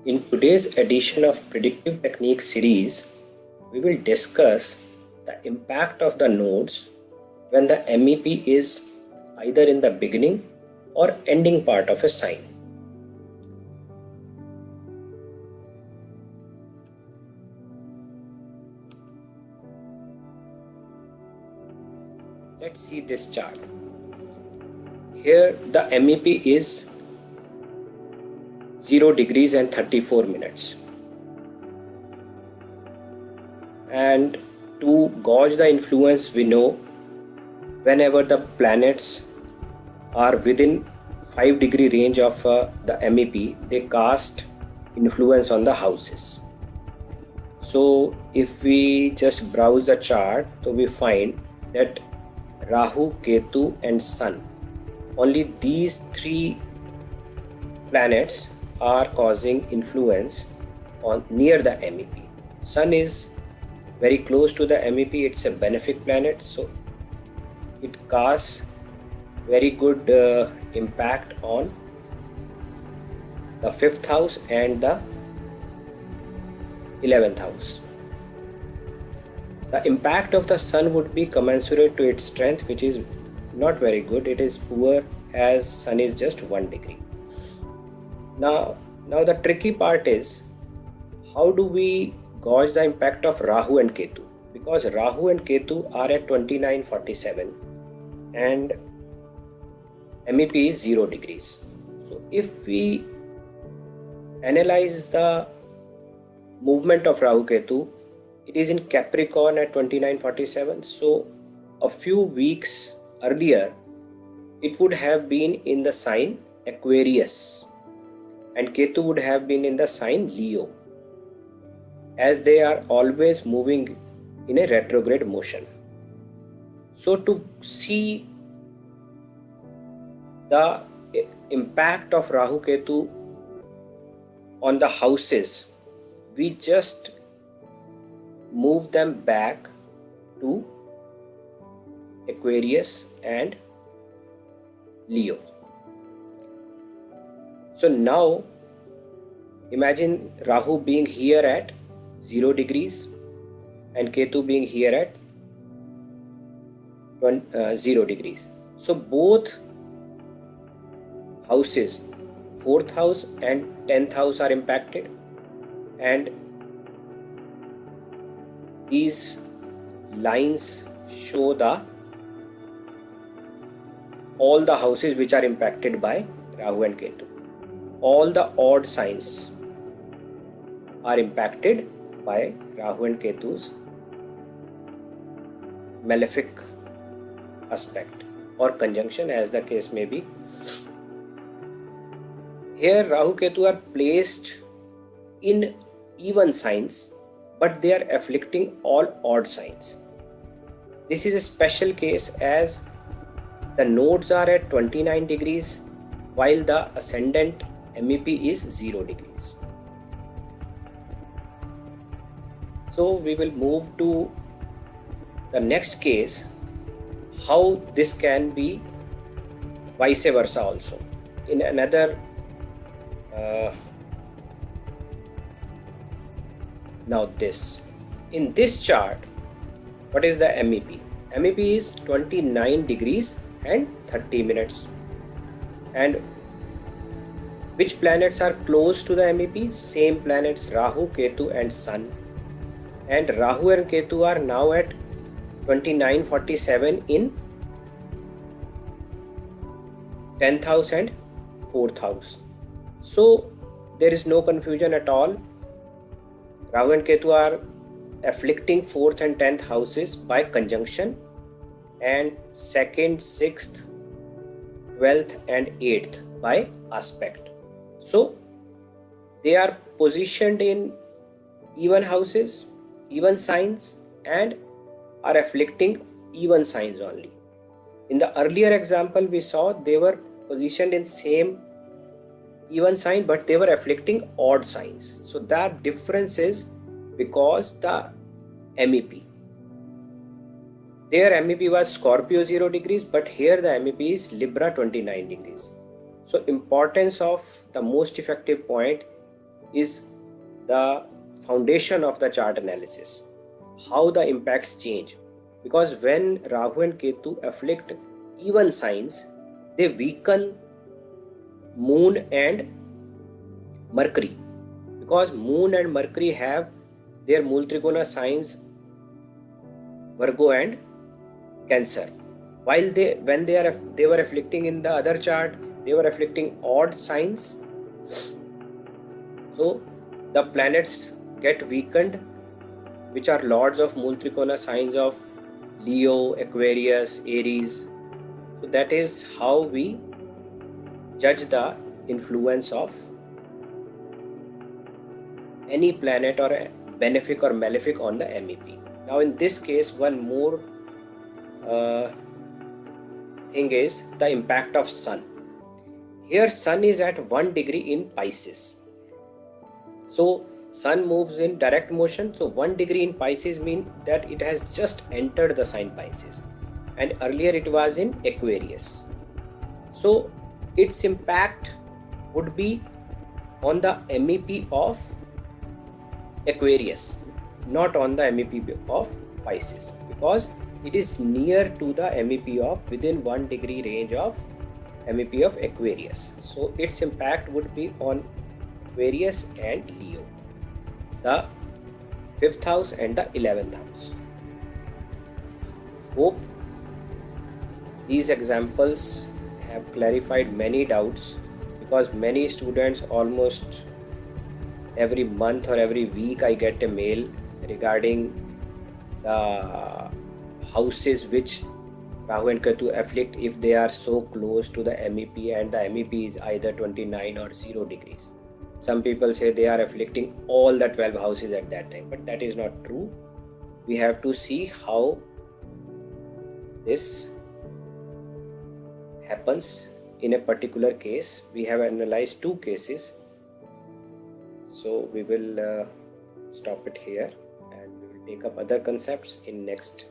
In today's edition of Predictive Techniques series, we will discuss the impact of the nodes when the MEP is either in the beginning or ending part of a sign. Let's see this chart. Here the MEP is 0 degrees and 34 minutes. And to gauge the influence, we know whenever the planets are within 5-degree range of the MEP, they cast influence on the houses. So if we just browse the chart, so we find that Rahu, Ketu and Sun, only these three planets are causing influence on near the MEP. Sun is very close to the MEP, it's a benefic planet, so it casts very good impact on the 5th house and the 11th house. The impact of the Sun would be commensurate to its strength, which is not very good. It is poor as Sun is just 1 degree. Now the tricky part is, how do we gauge the impact of Rahu and Ketu? Because Rahu and Ketu are at 2947 and MEP is 0 degrees. So if we analyze the movement of Rahu Ketu, it is in Capricorn at 2947. So a few weeks earlier, it would have been in the sign Aquarius and Ketu would have been in the sign Leo, as they are always moving in a retrograde motion. So to see the impact of Rahu Ketu on the houses, we just move them back to Aquarius and Leo. So now imagine Rahu being here at 0 degrees and Ketu being here at 0 degrees. So both houses, 4th house and 10th house, are impacted, and these lines show all the houses which are impacted by Rahu and Ketu. All the odd signs are impacted by Rahu and Ketu's malefic aspect or conjunction, as the case may be. Here Rahu Ketu are placed in even signs, but they are afflicting all odd signs. This is a special case as the nodes are at 29 degrees while the ascendant MEP is 0 degrees. So we will move to the next case, how this can be vice versa also. In another now in this chart, what is the MEP? MEP is 29 degrees and 30 minutes. And which planets are close to the MEP? Same planets, Rahu, Ketu and Sun. And Rahu and Ketu are now at 2947 in 10th house and 4th house. So there is no confusion at all. Rahu and Ketu are afflicting 4th and 10th houses by conjunction, and 2nd, 6th, 12th and 8th by aspect. So they are positioned in even houses, even signs, and are afflicting even signs only. In the earlier example we saw they were positioned in same even sign, but they were afflicting odd signs. So that difference is because the MEP. There MEP was Scorpio 0 degrees, but here the MEP is Libra 29 degrees. So importance of the most effective point is the foundation of the chart analysis, how the impacts change. Because when Rahu and Ketu afflict even signs, they weaken Moon and Mercury. Because Moon and Mercury have their Mool Trikona signs Virgo and Cancer. While when they were afflicting in the other chart, they were afflicting odd signs. So the planets get weakened, which are lords of Mool Trikona signs of Leo, Aquarius, Aries. So that is how we judge the influence of any planet or benefic or malefic on the MEP. Now in this case, one more thing is the impact of Sun. Here Sun is at 1 degree in Pisces. So Sun moves in direct motion. So 1 degree in Pisces means that it has just entered the sign Pisces. And earlier it was in Aquarius. So its impact would be on the MEP of Aquarius, not on the MEP of Pisces, because it is near to the MEP of within 1 degree range of MEP of Aquarius. So its impact would be on Aquarius and Leo, the 5th house and the 11th house. Hope these examples have clarified many doubts, because many students almost every month or every week I get a mail regarding the houses which Rahu and Ketu afflict if they are so close to the MEP and the MEP is either 29 or 0 degrees. Some people say they are afflicting all the 12 houses at that time, but that is not true. We have to see how this happens in a particular case. We have analyzed 2 cases. So we will stop it here and we will take up other concepts in next